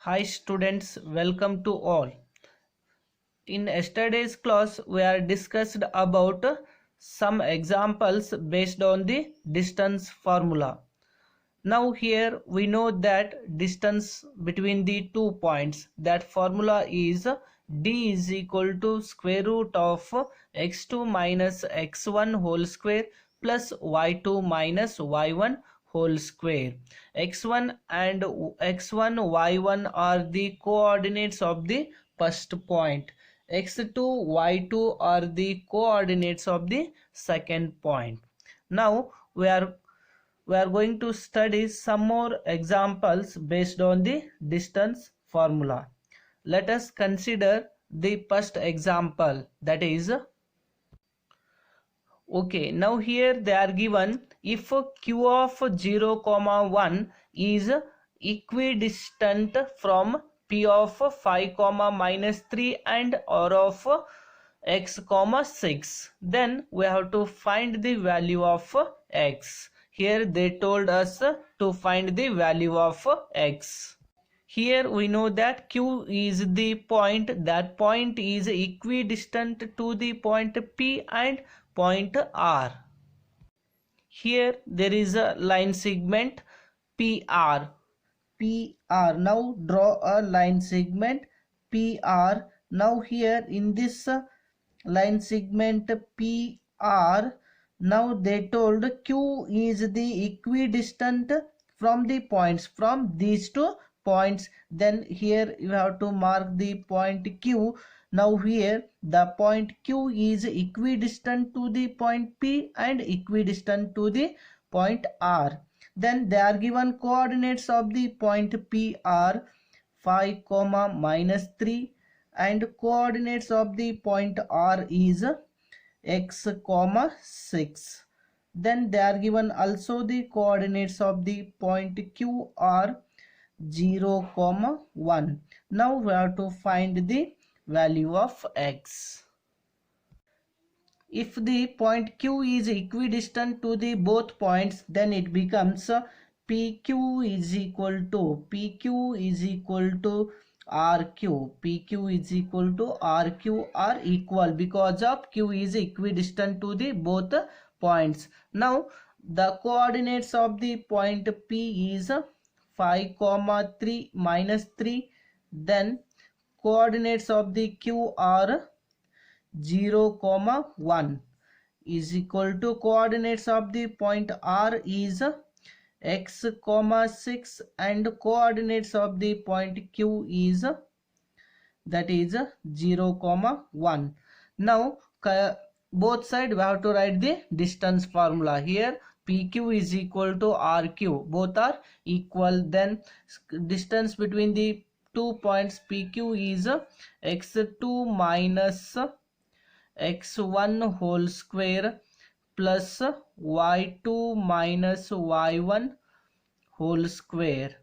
Hi students, welcome to all. In yesterday's class, we are discussed about some examples based on the distance formula. Now here we know that distance between the 2 points, that formula is d is equal to square root of x2 minus x1 whole square plus y2 minus y1 whole square. X1 and x1 y1 are the coordinates of the first point. X2 y2 are the coordinates of the second point. Now we are going to study some more examples based on the distance formula. Let us consider the first example, that is, okay, now here they are given if q of 0 comma 1 is equidistant from p of 5 comma minus 3 and r of x comma 6, then we have to find the value of x. Here they told us to find the value of x. Here we know that q is the point, that point is equidistant to the point p and point r. Here there is a line segment PR. Now draw a line segment PR. Now here in this line segment PR, now they told Q is the equidistant from the points, from these two points. Then here you have to mark the point Q. Now here the point Q is equidistant to the point P and equidistant to the point R. Then they are given coordinates of the point P are 5 comma minus 3 and coordinates of the point R is x comma 6. Then they are given also the coordinates of the point Q are 0 comma 1. Now we have to find the value of x. If the point Q is equidistant to the both points, then it becomes PQ is equal to RQ. PQ is equal to RQ are equal because of Q is equidistant to the both points. Now the coordinates of the point P is 5 comma 3 minus 3. Then coordinates of the Q are 0 comma 1 is equal to coordinates of the point R is x comma 6 and coordinates of the point Q is, that is 0 comma 1. Now both sides we have to write the distance formula. Here PQ is equal to RQ, both are equal. Then distance between the 2 points PQ is x2 minus x1 whole square plus y2 minus y1 whole square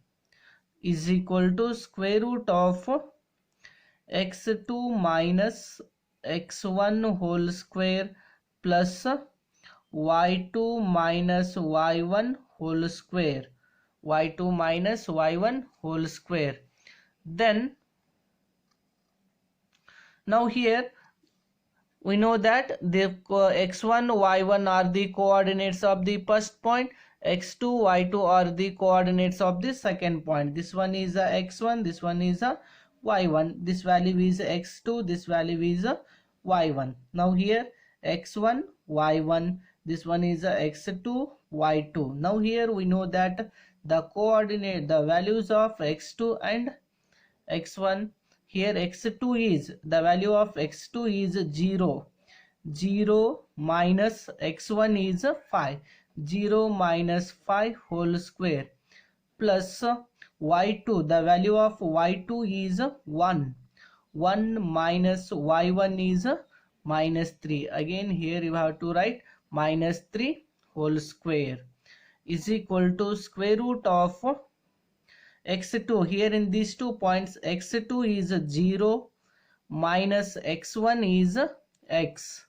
is equal to square root of x2 minus x1 whole square plus y2 minus y1 whole square, y2 minus y1 whole square. Then now here we know that the x1 y1 are the coordinates of the first point, x2 y2 are the coordinates of the second point. This one is a x1, this one is a y1, this value is x2, this value is a y1. Now here x1 y1, this one is a x2 y2. Now here we know that the values of x2 and x1, here x2 is, the value of x2 is 0 minus x1 is 5, 0 minus 5 whole square plus y2, the value of y2 is 1 minus y1 is minus 3. Again here you have to write minus 3 whole square is equal to square root of x2. Here in these 2 points x2 is 0 minus x1 is x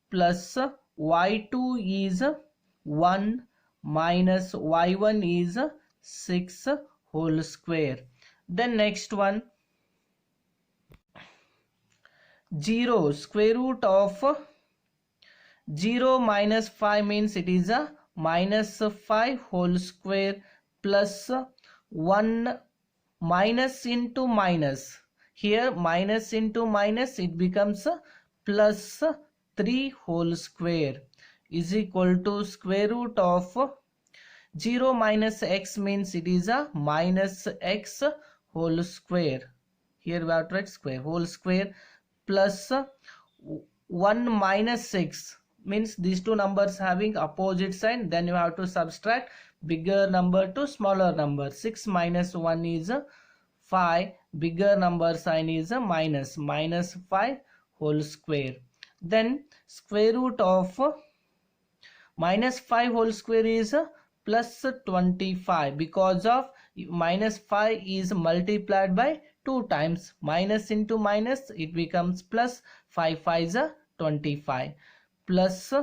plus y2 is 1 minus y1 is 6 whole square. Then next one, 0 square root of 0 minus 5 means it is a minus 5 whole square plus 1 minus into minus. Here minus into minus, it becomes a plus 3 whole square is equal to square root of 0 minus x means it is a minus x whole square. Here we have to write square whole square plus 1 minus 6 means these two numbers having opposite sign, then you have to subtract bigger number to smaller number. 6 minus 1 is 5, bigger number sign is a minus 5 whole square. Then square root of minus 5 whole square is plus 25, because of minus 5 is multiplied by 2 times. Minus into minus, it becomes plus 5 5 is 25 plus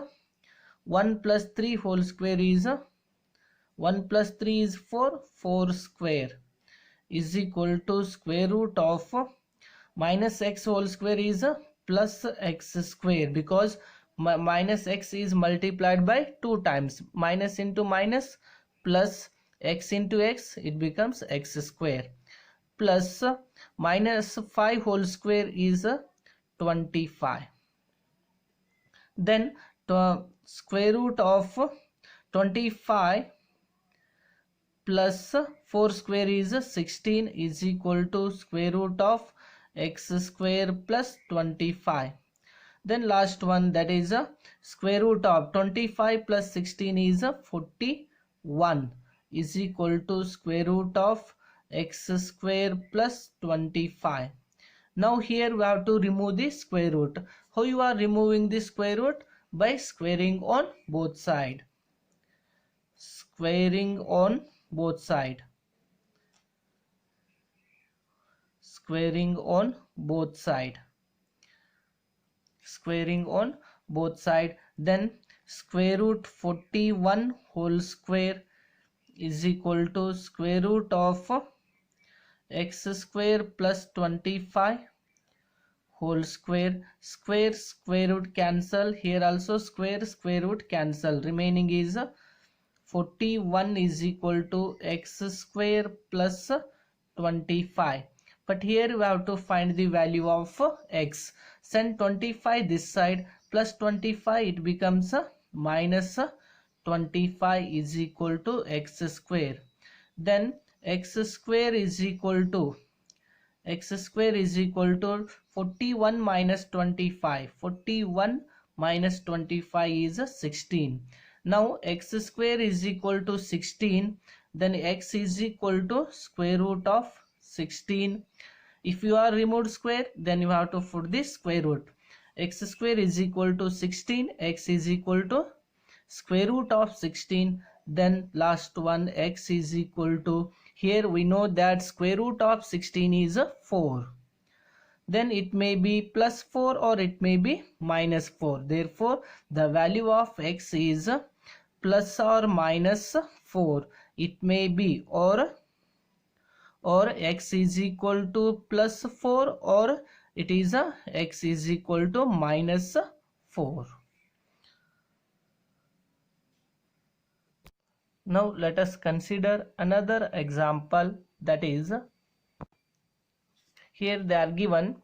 1 plus 3 whole square is 1 plus 3 is 4 square is equal to square root of minus x whole square is plus x square, because minus x is multiplied by 2 times. Minus into minus plus x into x, it becomes x square plus minus 5 whole square is 25. Then square root of 25 plus 4 square is 16 is equal to square root of x square plus 25. Then last one, that is a square root of 25 plus 16 is 41 is equal to square root of x square plus 25. Now here we have to remove the square root. How you are removing the square root? By squaring on both sides. Squaring on both sides. Squaring on both sides. Squaring on both sides. Then square root 41 whole square is equal to square root of x square plus 25 whole square. Square root cancel. Here also square root cancel. Remaining is 41 is equal to x square plus 25. But here we have to find the value of x. Send 25 this side, plus 25 it becomes minus 25 is equal to x square. Then x square is equal to 41 minus 25. 41 minus 25 is 16. Now x square is equal to 16. Then x is equal to square root of 16. If you are removed square, then you have to put this square root. X square is equal to 16. X is equal to square root of 16. Then last one, x is equal to, here we know that square root of 16 is 4. Then it may be plus 4 or it may be minus 4. Therefore, the value of x is plus or minus 4. It may be or x is equal to plus 4 or it is x is equal to minus 4. Now let us consider another example, that is, here they are given,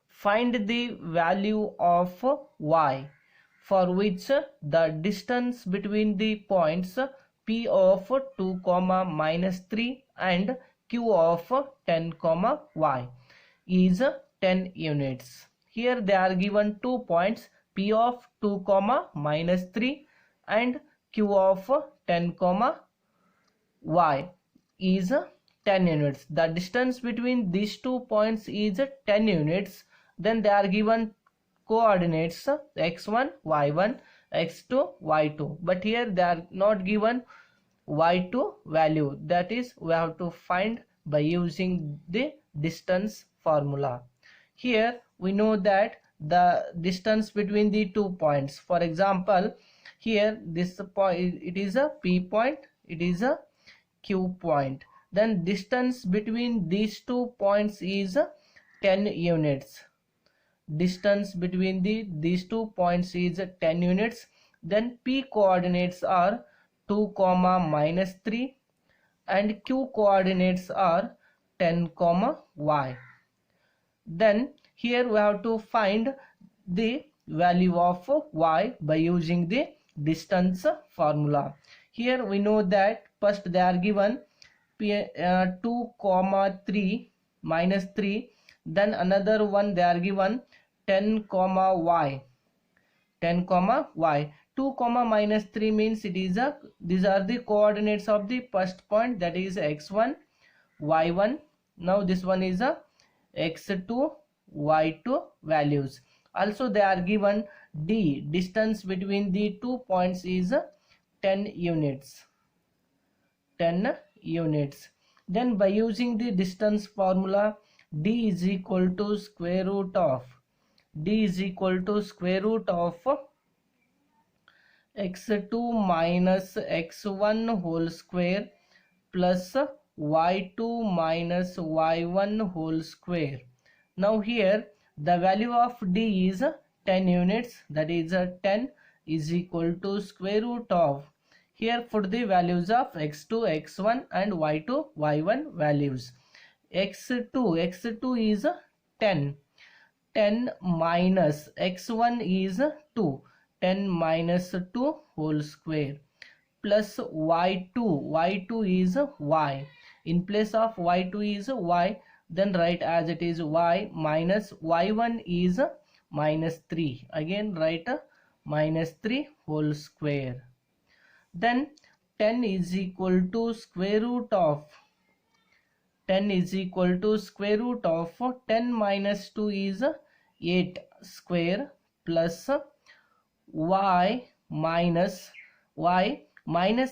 find the value of y for which the distance between the points p of 2, minus 3 and q of 10, y is 10 units. Here they are given 2 points, p of 2, minus 3 and q of 10, y is 10 units. The distance between these 2 points is 10 units. Then they are given coordinates x1, y1, x2, y2. But here they are not given y2 value. That is, we have to find by using the distance formula. Here we know that the distance between the 2 points, for example, here this point, it is a p point, it is a q point. then distance between these 2 points is 10 units. Distance between these 2 points is 10 units. Then P coordinates are 2 comma minus 3 and Q coordinates are 10 comma y. Then here we have to find the value of y by using the distance formula. Here we know that first they are given 2 comma 3 minus 3, then another one they are given 10 comma y. 10 comma y. 2 comma minus 3 means it is these are the coordinates of the first point, that is x1 y1. Now this one is a x2 y2 values. Also they are given d, distance between the 2 points is 10 units. 10 units. Then by using the distance formula, d is equal to square root of x2 minus x1 whole square plus y2 minus y1 whole square. Now here the value of d is 10 units, that is 10 is equal to square root of, here put the values of x2 x1 and y2 y1 values. x2 is 10 minus x1 is 2, 10 minus 2 whole square plus y2 is y. In place of y2 is y, then write as it is y, minus y1 is minus 3, again write minus 3 whole square. Then 10 is equal to square root of 10 minus 2 is 8 square plus y minus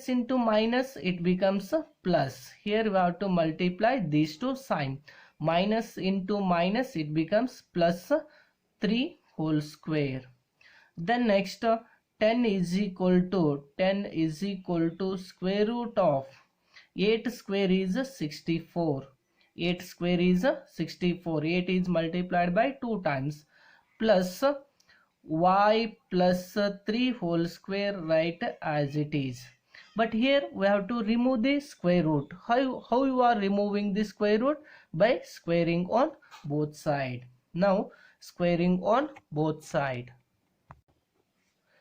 into minus it becomes plus. Here we have to multiply these two sign. Minus into minus it becomes plus 3 whole square. Then next 10 is equal to square root of 8 square is 64. 8 square is 64. 8 is multiplied by 2 times plus y plus 3 whole square, right as it is. But here we have to remove the square root. How you are removing the square root? By squaring on both sides. Now squaring on both sides.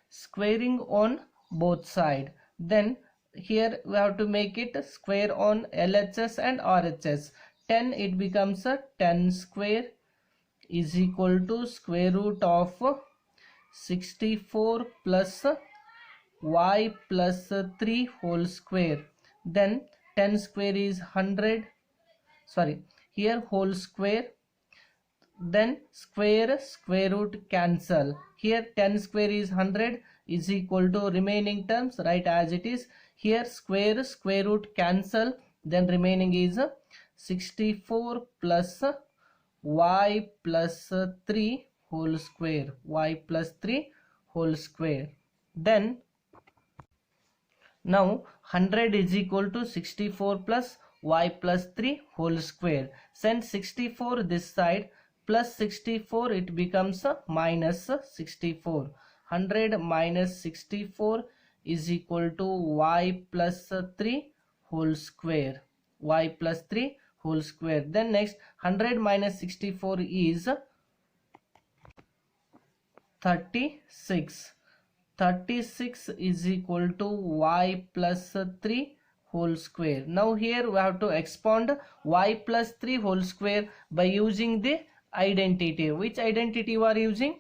Squaring on both sides. Then here we have to make it square on LHS and RHS. 10 it becomes a 10 square is equal to square root of 64 plus y plus 3 whole square. Then 10 square is 100, sorry, here whole square. Then square root cancel. Here 10 square is 100 is equal to remaining terms, right as it is. Here square root cancel, then remaining is 64 plus y plus 3 whole square. Y plus 3 whole square. Then now 100 is equal to 64 plus y plus 3 whole square. Send 64 this side, plus 64 it becomes a minus 64. 100 minus 64 is equal to y plus 3 whole square. Y plus 3 whole square. Then next 100 minus 64 is 36. 36 is equal to y plus 3 whole square. Now here we have to expand y plus 3 whole square by using the identity. Which identity we are using?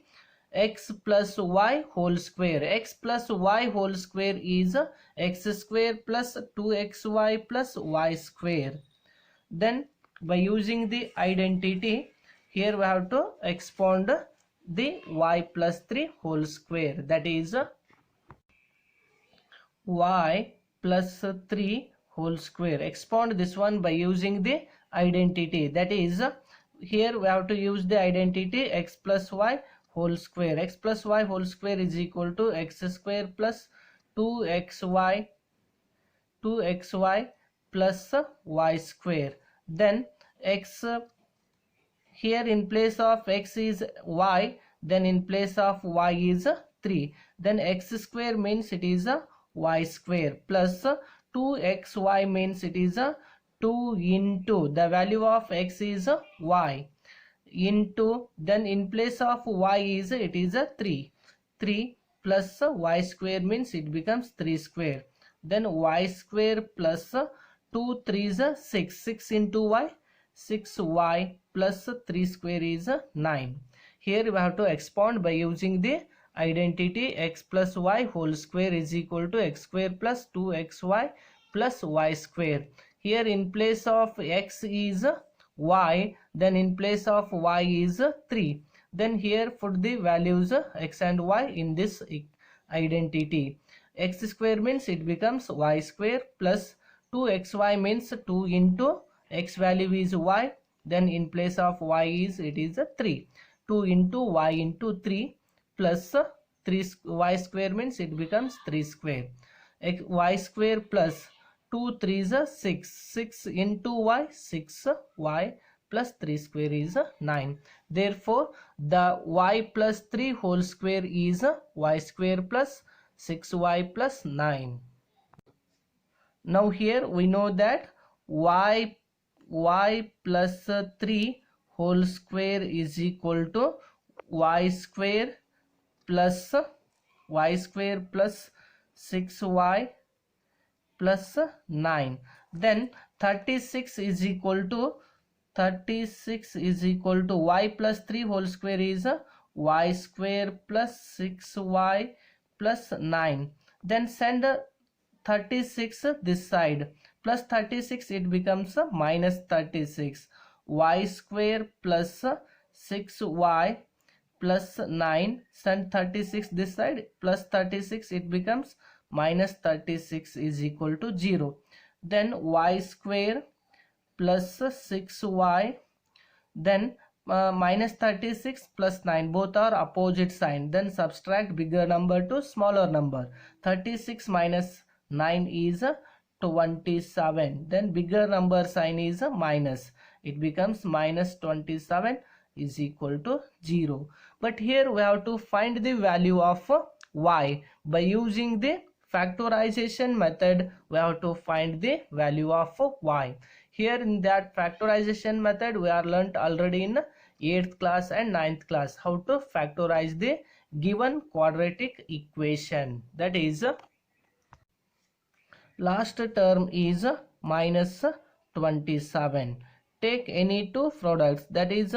X plus y whole square. X plus y whole square is x square plus 2xy plus y square. Then by using the identity, here we have to expand the y plus 3 whole square, that is y plus 3 whole square. Expand this one by using the identity, that is here we have to use the identity x plus y whole square. X plus y whole square is equal to x square plus 2xy plus y square. Then x, here in place of x is y, then in place of y is 3. Then x square means it is a y square, plus 2xy means it is a 2 into the value of x is y, into, then in place of y is it is a 3. 3 plus y square means it becomes 3 square. Then y square plus 2 3 is 6. 6 into y, 6y plus 3 square is 9. Here we have to expound by using the identity x plus y whole square is equal to x square plus 2xy plus y square. Here in place of x is y, then in place of y is 3. Then here put the values x and y in this identity. X square means it becomes y square, plus 2xy means 2 into x value is y, then in place of y is it is 3. 2 into y into 3 plus 3 y square means it becomes 3 square. Y square plus 2 3 is 6. 6 into y, 6y plus 3 square is 9. Therefore the y plus 3 whole square is y square plus 6y plus 9. Now here we know that y plus 3 whole square is equal to y square plus 6y plus 9. Then 36 is equal to y plus 3 whole square is y square plus 6y plus 9. Then send 36 this side, plus 36 it becomes minus 36. Y square plus 6y plus 9, send 36 this side, plus 36 it becomes minus 36 is equal to 0. Then y square plus 6y, then minus 36 plus 9, both are opposite sign. Then subtract bigger number to smaller number. 36 minus 9 is 27. Then bigger number sign is minus. It becomes minus 27 is equal to 0. But here we have to find the value of y. By using the factorization method, we have to find the value of y. Here in that factorization method, we are learnt already in 8th class and 9th class how to factorize the given quadratic equation. That is, last term is minus 27. Take any two products, that is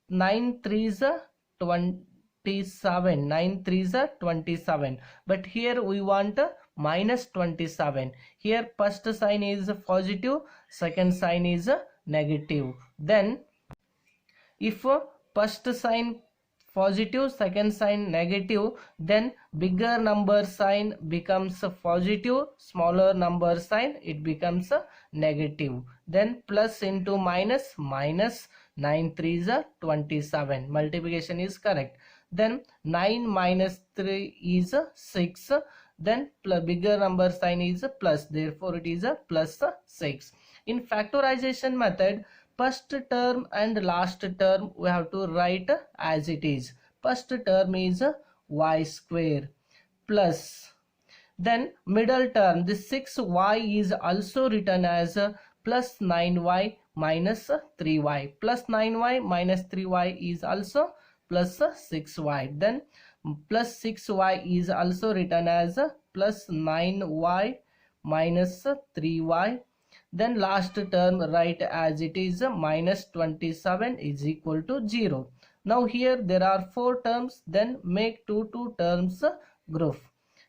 9 3s 27. 9 3s 27. But here we want minus 27. Here first sign is positive, second sign is negative. Then if first sign positive, second sign negative, then bigger number sign becomes positive, smaller number sign it becomes negative. Then plus into minus, minus 9 3s 27. Multiplication is correct. Then 9 minus 3 is 6. Then bigger number sign is plus, therefore it is a plus 6. In factorization method, first term and last term we have to write as it is. First term is y square plus, then middle term, this 6y is also written as plus 9y minus 3y. Plus 9y minus 3y is also plus 6y. Then plus 6y is also written as plus 9y minus 3y. Then last term write as it is minus 27 is equal to 0. Now here there are 4 terms, then make two terms group.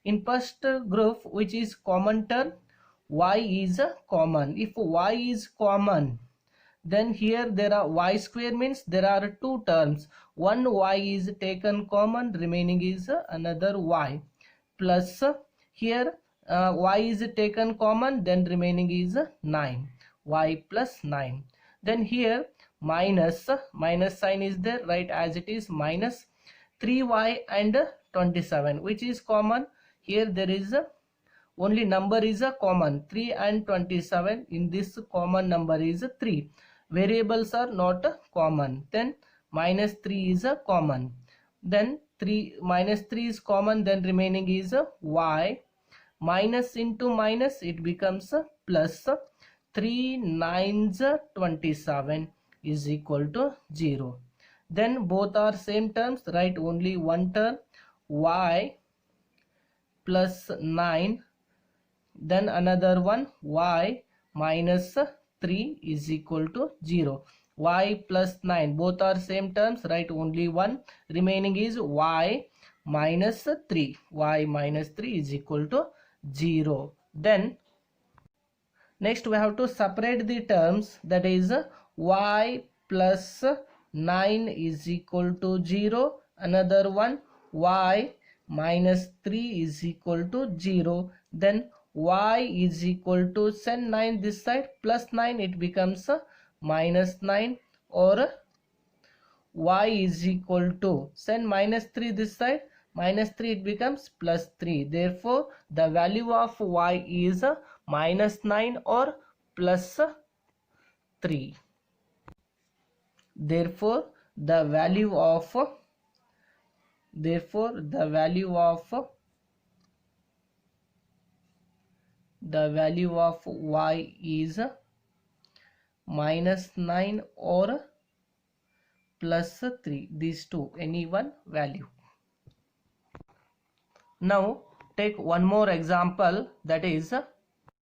In first group, which is common term, y is common. If y is common, then here there are y square means there are 2 terms. One y is taken common, remaining is another y, plus here y is taken common, then remaining is 9, y plus 9. Then here minus sign is there, right as it is, minus 3y and 27, which is common. Here there is only number is a common 3 and 27. In this common number is 3. Variables are not common. Then minus 3 is a common. Then minus 3 is common. Then remaining is y. Minus into minus, it becomes plus. 3 9s 27 is equal to 0. Then both are same terms. Write only one term, y plus 9. Then another one, y minus 3 is equal to 0. Y plus 9, both are same terms. Write only one. Remaining is y minus 3. Y minus 3 is equal to 0. Then next we have to separate the terms, that is y plus 9 is equal to 0. Another one, y minus 3 is equal to 0. Then y is equal to send 9 this side, plus 9, it becomes minus 9, or y is equal to send minus 3 this side, minus 3, it becomes plus 3. Therefore the value of y is minus 9 or plus 3. Therefore the value of y is minus 9 or plus 3. These two, any one value. Now take one more example, that is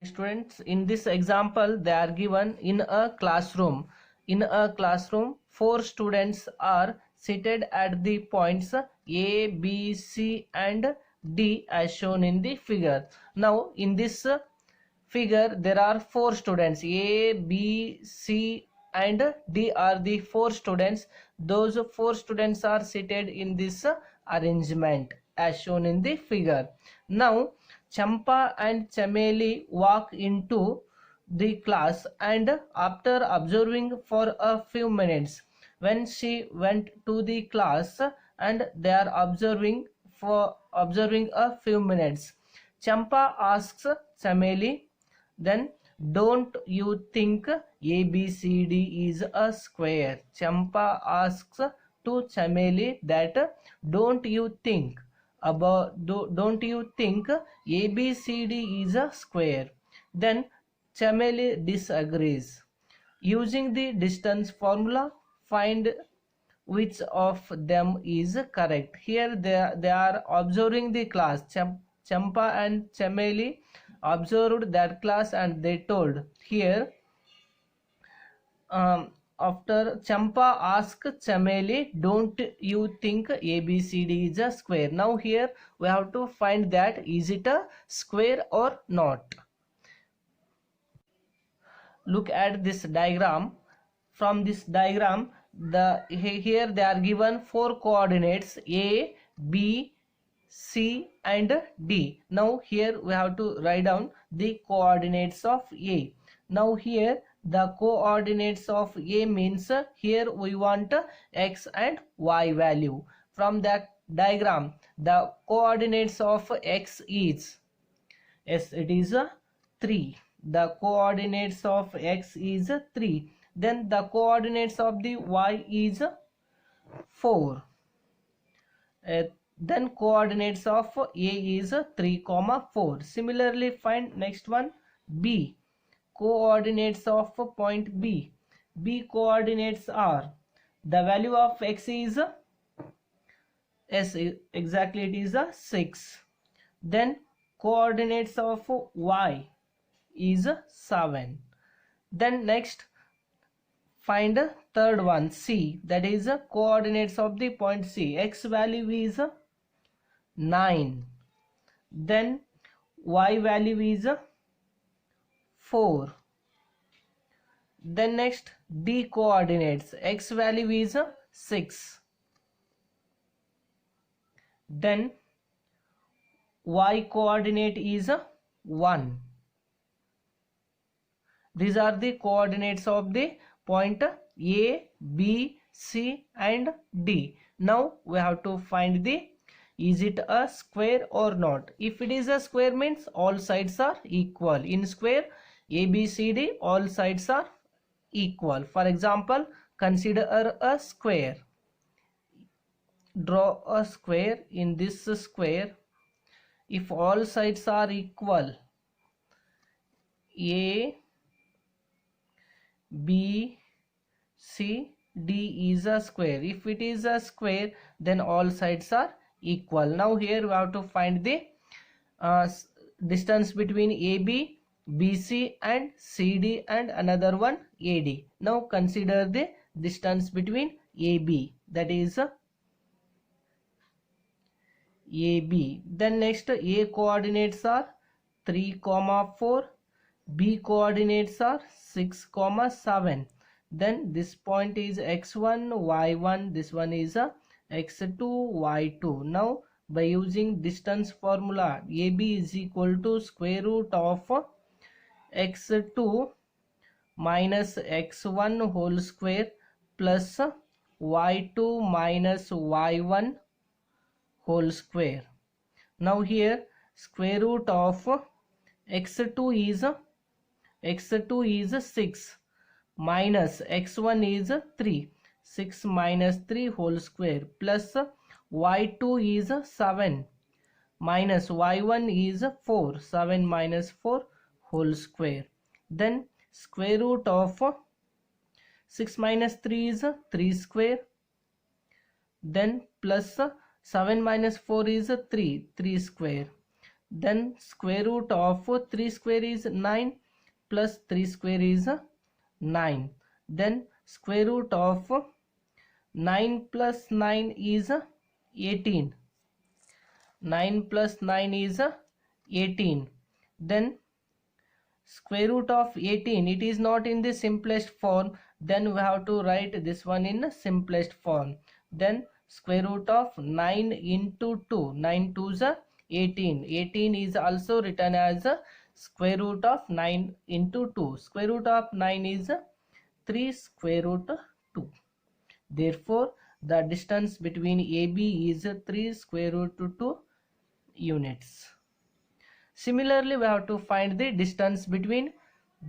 students, in this example they are given in a classroom. In a classroom, 4 students are seated at the points A, B, C and D as shown in the figure. Now in this figure there are 4 students, A, B, C and D are the 4 students. Those 4 students are seated in this arrangement as shown in the figure. Now Champa and Chameli walk into the class, and after observing for a few minutes, when she went to the class and they are observing a few minutes, Champa asks Chameli, then don't you think ABCD is a square? Champa asks to Chameli that don't you think ABCD is a square? Then Chameli disagrees. Using the distance formula, find which of them is correct. Here they are observing the class. Champa and Chameli observed that class and they told. Here after Champa asked Chameli, don't you think ABCD is a square? Now here we have to find that is it a square or not. Look at this diagram. From this diagram, here they are given 4 coordinates A, B, C and D. Now here we have to write down the coordinates of A. Now here the coordinates of A means here we want x and y value. From that diagram, the coordinates of x is, yes, it is 3. The coordinates of x is 3. Then the coordinates of the y is 4. Then coordinates of A is 3, 4. Similarly, find next one, B. Coordinates of point B. B coordinates are, the value of x is, yes, exactly it is 6. Then coordinates of y is 7. Then next find third one, C, that is coordinates of the point C. X value is 9. Then y value is 4. Then next D coordinates, x value is 6. Then y coordinate is 1. These are the coordinates of the point A, B, C and D. Now we have to find the is it a square or not? If it is a square means all sides are equal. In square ABCD all sides are equal. For example, consider a square. Draw a square. In this square, if all sides are equal, A, B, C, D is a square. If it is a square, then all sides are equal. Now here we have to find the distance between AB, BC and CD and another one AD. Now consider the distance between AB, that is AB. Then next A coordinates are 3, 4. B coordinates are 6, 7. Then this point is x1, y1. This one is x2, y2. Now by using distance formula, AB is equal to square root of x2 minus x1 whole square plus y2 minus y1 whole square. Now here square root of x2 is 6 minus x1 is 3. 6 minus 3 whole square plus y2 is 7 minus y1 is 4. 7 minus 4 whole square. Then square root of 6 minus 3 is 3 square. Then plus 7 minus 4 is 3. 3 square. Then square root of 3 square is 9 plus 3 square is 9. Then square root of 9 plus 9 is 18. 9 plus 9 is 18. Then square root of 18, it is not in the simplest form, then we have to write this one in simplest form. Then square root of 9 into 2, 9 2s are 18. 18 is also written as square root of 9 into 2. Square root of 9 is 3 square root 2. Therefore the distance between AB is 3 square root 2 units. Similarly, we have to find the distance between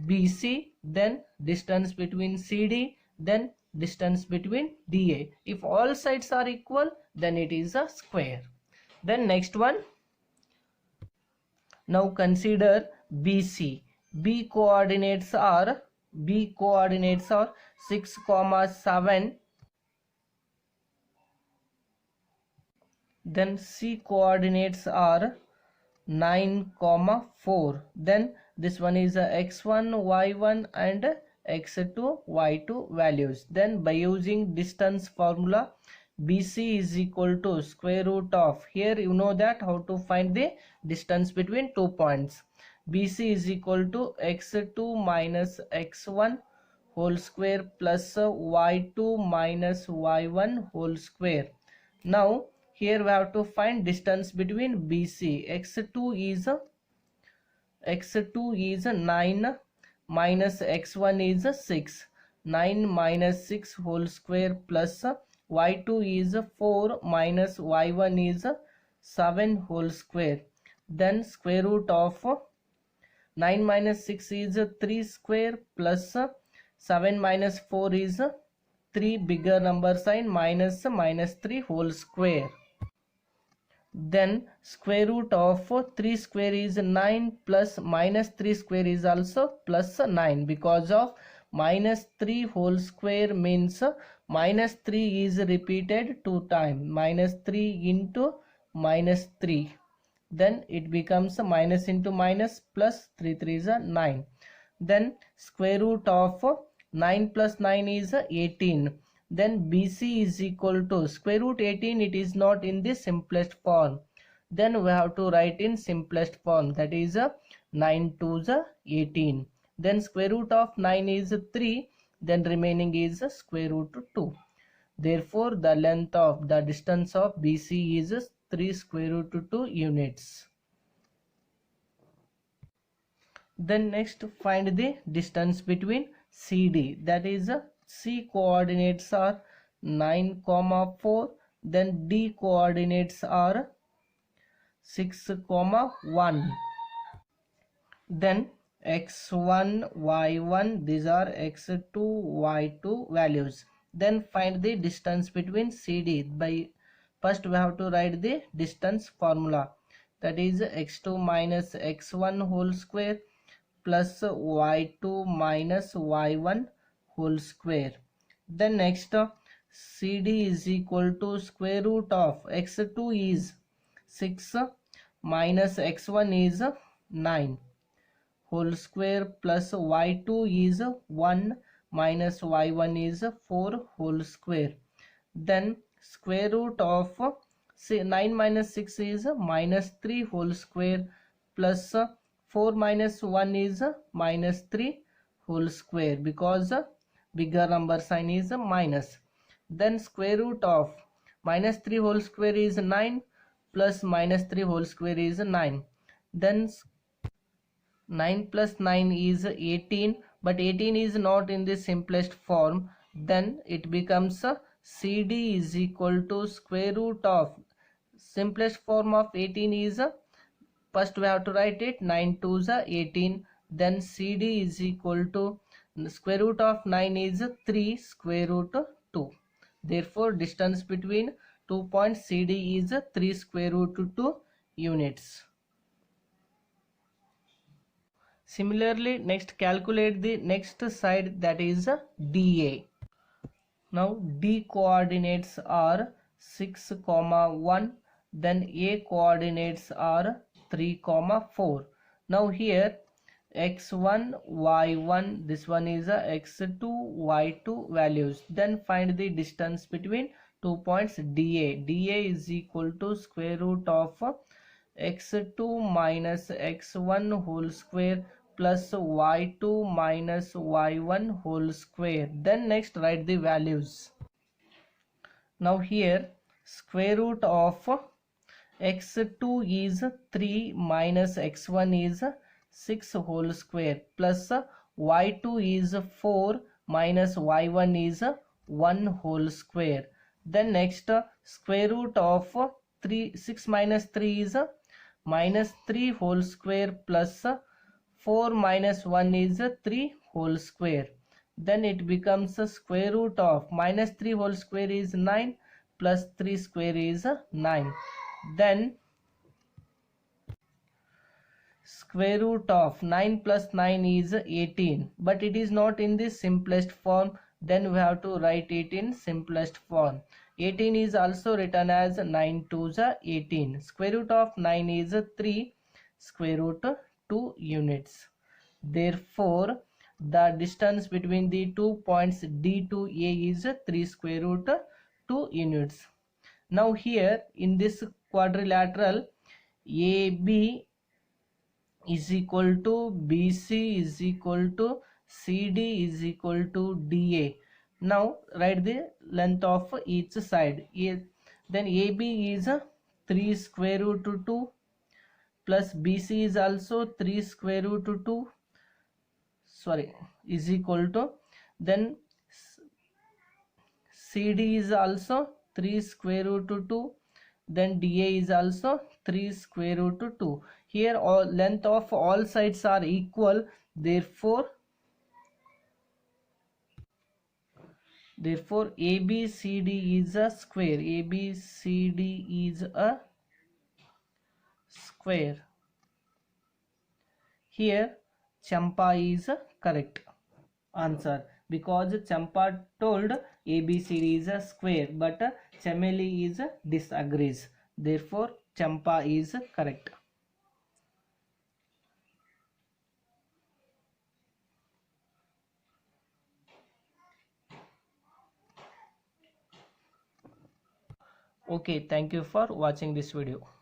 BC, then distance between CD, then distance between DA. If all sides are equal, then it is a square. Then next one. Now consider BC. B coordinates are 6, 7. Then C coordinates are 9, 4. Then this one is x1, y1 and x2, y2 values. Then by using distance formula, BC is equal to square root of, here you know that how to find the distance between 2 points. BC is equal to x2 minus x1 whole square plus y2 minus y1 whole square. Now here we have to find distance between BC. x2 is 9 minus x1 is 6. 9 minus 6 whole square plus y2 is 4 minus y1 is 7 whole square. Then square root of 9 minus 6 is 3 square plus 7 minus 4 is 3 bigger number sign minus 3 whole square. Then square root of 3 square is 9 plus minus 3 square is also plus 9, because of minus 3 whole square means minus 3 is repeated 2 times. Minus 3 into minus 3. Then it becomes minus into minus plus 3 3 is 9. Then square root of 9 plus 9 is 18. Then BC is equal to square root 18. It is not in the simplest form. Then we have to write in simplest form, that is 9 2s are 18. Then square root of 9 is 3. Then remaining is square root 2. Therefore the length of the distance of BC is 3 square root 2 units. Then next find the distance between CD, that is C coordinates are 9, 4. then D coordinates are 6, 1. Then x1, y1, these are x2, y2 values. Then find the distance between CD. By first we have to write the distance formula, that is x2 minus x1 whole square plus y2 minus y1 whole square. Then next CD is equal to square root of x2 is 6 minus x1 is 9 whole square plus y2 is 1 minus y1 is 4 whole square. Then square root of 9 minus 6 is minus 3 whole square plus 4 minus 1 is minus 3 whole square, because bigger number sign is minus. Then square root of minus 3 whole square is 9 plus minus 3 whole square is 9. Then 9 plus 9 is 18, but 18 is not in the simplest form. Then it becomes CD is equal to square root of, simplest form of 18 is first we have to write it 9 2s are 18. Then CD is equal to square root of 9 is 3 square root 2. Therefore distance between 2 points CD is 3 square root 2 units. Similarly, next calculate the next side, that is DA. Now D coordinates are 6, 1, then A coordinates are 3, 4. Now here x1, y1, this one is a x2, y2 values. Then find the distance between 2 points DA. DA is equal to square root of x2 minus x1 whole square plus y2 minus y1 whole square. Then next write the values. Now here square root of x2 is 3 minus x1 is 6 whole square plus y2 is 4 minus y1 is 1 whole square. Then next square root of 6 minus 3 is minus 3 whole square plus 4 minus 1 is 3 whole square. Then it becomes a square root of minus 3 whole square is 9 plus 3 square is 9. Then square root of 9 plus 9 is 18, but it is not in the simplest form. Then we have to write it in simplest form. 18 is also written as 9 2s are 18. Square root of 9 is 3 square root 2 units. Therefore the distance between the 2 points D to A is 3 square root 2 units. Now here in this quadrilateral, AB is equal to BC is equal to CD is equal to DA. Now write the length of each side. Then AB is 3 square root 2 plus BC is also 3 square root 2, sorry, is equal to, then CD is also 3 square root 2, then DA is also 3 square root 2. Here all length of all sides are equal, therefore ABCD is a square. ABCD is a square. Here Champa is a correct answer, because Champa told ABCD is a square, but Chameli is disagrees. Therefore Champa is correct. Okay, thank you for watching this video.